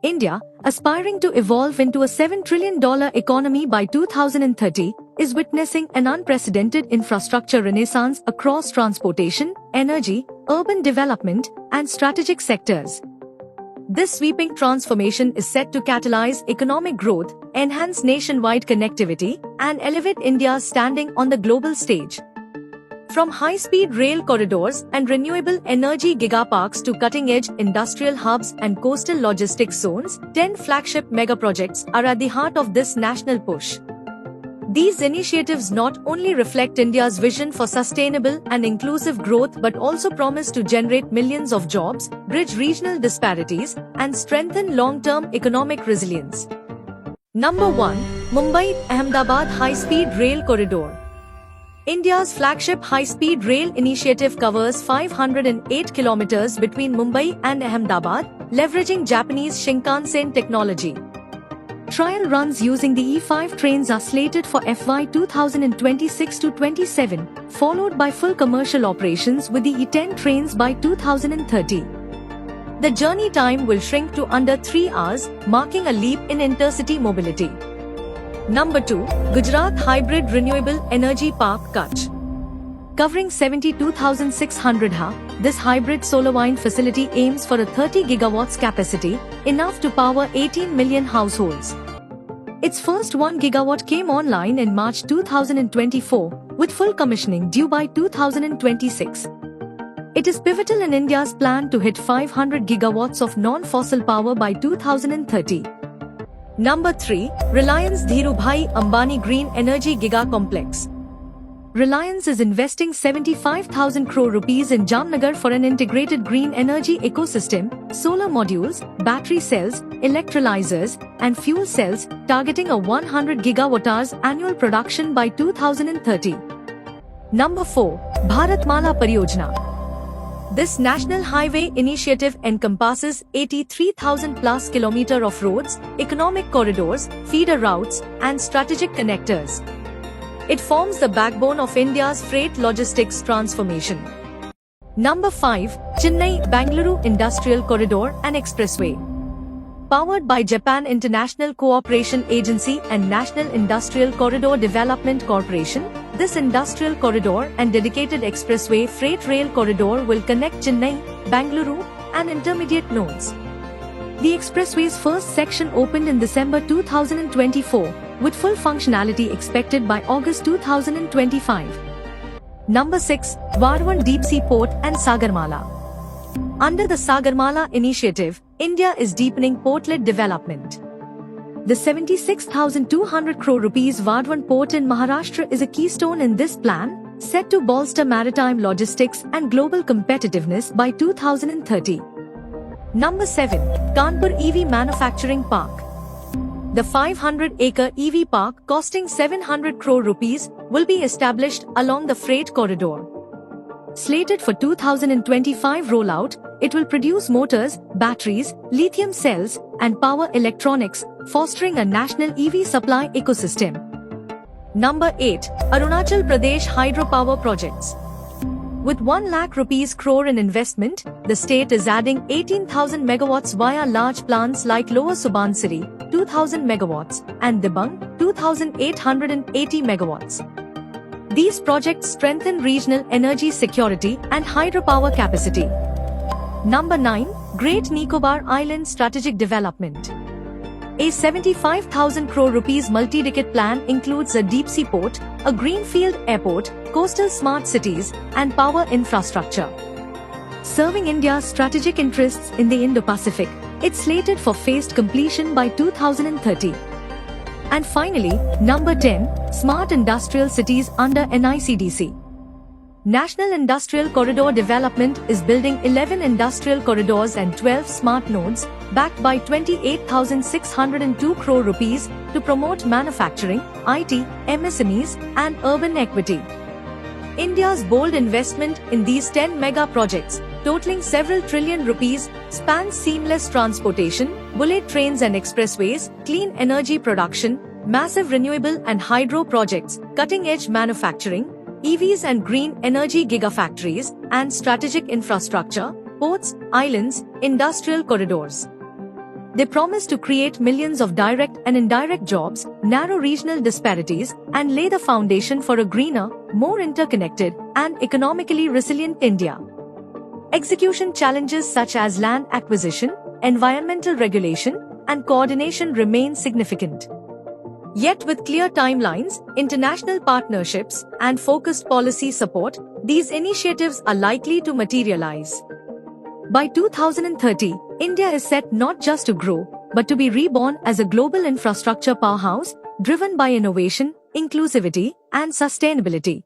India, aspiring to evolve into a $7 trillion economy by 2030, is witnessing an unprecedented infrastructure renaissance across transportation, energy, urban development, and strategic sectors. This sweeping transformation is set to catalyze economic growth, enhance nationwide connectivity, and elevate India's standing on the global stage. From high-speed rail corridors and renewable energy gigaparks to cutting-edge industrial hubs and coastal logistics zones, 10 flagship megaprojects are at the heart of this national push. These initiatives not only reflect India's vision for sustainable and inclusive growth but also promise to generate millions of jobs, bridge regional disparities, and strengthen long-term economic resilience. Number 1. Mumbai-Ahmedabad High-Speed Rail Corridor. India's flagship high-speed rail initiative covers 508 kilometers between Mumbai and Ahmedabad, leveraging Japanese Shinkansen technology. Trial runs using the E5 trains are slated for FY 2026-27, followed by full commercial operations with the E10 trains by 2030. The journey time will shrink to under 3 hours, marking a leap in intercity mobility. Number 2. Gujarat Hybrid Renewable Energy Park Kutch. Covering 72,600 ha, this hybrid solar wind facility aims for a 30 gigawatts capacity, enough to power 18 million households. Its first 1 gigawatt came online in March 2024, with full commissioning due by 2026. It is pivotal in India's plan to hit 500 gigawatts of non-fossil power by 2030. Number 3. Reliance Dhirubhai Ambani Green Energy Giga Complex. Reliance is investing 75,000 crore rupees in Jamnagar for an integrated green energy ecosystem, solar modules, battery cells, electrolyzers, and fuel cells, targeting a 100 gigawatt-hours annual production by 2030. Number 4. Bharatmala Pariyojana. This national highway initiative encompasses 83,000 plus kilometers of roads, economic corridors, feeder routes, and strategic connectors. It forms the backbone of India's freight logistics transformation. Number 5. Chennai-Bangalore Industrial Corridor and Expressway. Powered by Japan International Cooperation Agency and National Industrial Corridor Development Corporation, this industrial corridor and dedicated expressway freight rail corridor will connect Chennai, Bangalore, and intermediate nodes. The expressway's first section opened in December 2024, with full functionality expected by August 2025. Number 6. Vadhavan Deep Sea Port and Sagarmala. Under the Sagarmala initiative, India is deepening port-led development. The 76,200 crore rupees Vadhavan port in Maharashtra is a keystone in this plan, set to bolster maritime logistics and global competitiveness by 2030. Number 7. Kanpur EV Manufacturing Park. The 500-acre EV park costing 700 crore rupees will be established along the freight corridor. Slated for 2025 rollout, it will produce motors, batteries, lithium cells, and power electronics, fostering a national EV supply ecosystem. Number 8. Arunachal Pradesh Hydropower Projects. With 1 lakh rupees crore in investment, the state is adding 18,000 megawatts via large plants like Lower Subansiri, 2,000 megawatts, and Dibang, 2,880 megawatts. These projects strengthen regional energy security and hydropower capacity. Number 9. Great Nicobar Island Strategic Development. A 75,000 crore rupees multi-decade plan includes a deep sea port, a greenfield airport, coastal smart cities, and power infrastructure. Serving India's strategic interests in the Indo-Pacific, it's slated for phased completion by 2030. And finally, number 10, Smart Industrial Cities under NICDC. National Industrial Corridor Development is building 11 industrial corridors and 12 smart nodes, backed by 28,602 crore rupees to promote manufacturing, IT, MSMEs, and urban equity. India's bold investment in these 10 mega projects, totaling several trillion rupees, spans seamless transportation, bullet trains and expressways, clean energy production, massive renewable and hydro projects, cutting-edge manufacturing, EVs and green energy gigafactories, and strategic infrastructure, ports, islands, industrial corridors. They promise to create millions of direct and indirect jobs, narrow regional disparities, and lay the foundation for a greener, more interconnected, and economically resilient India. Execution challenges such as land acquisition, environmental regulation, and coordination remain significant. Yet with clear timelines, international partnerships, and focused policy support, these initiatives are likely to materialize. By 2030, India is set not just to grow, but to be reborn as a global infrastructure powerhouse, driven by innovation, inclusivity, and sustainability.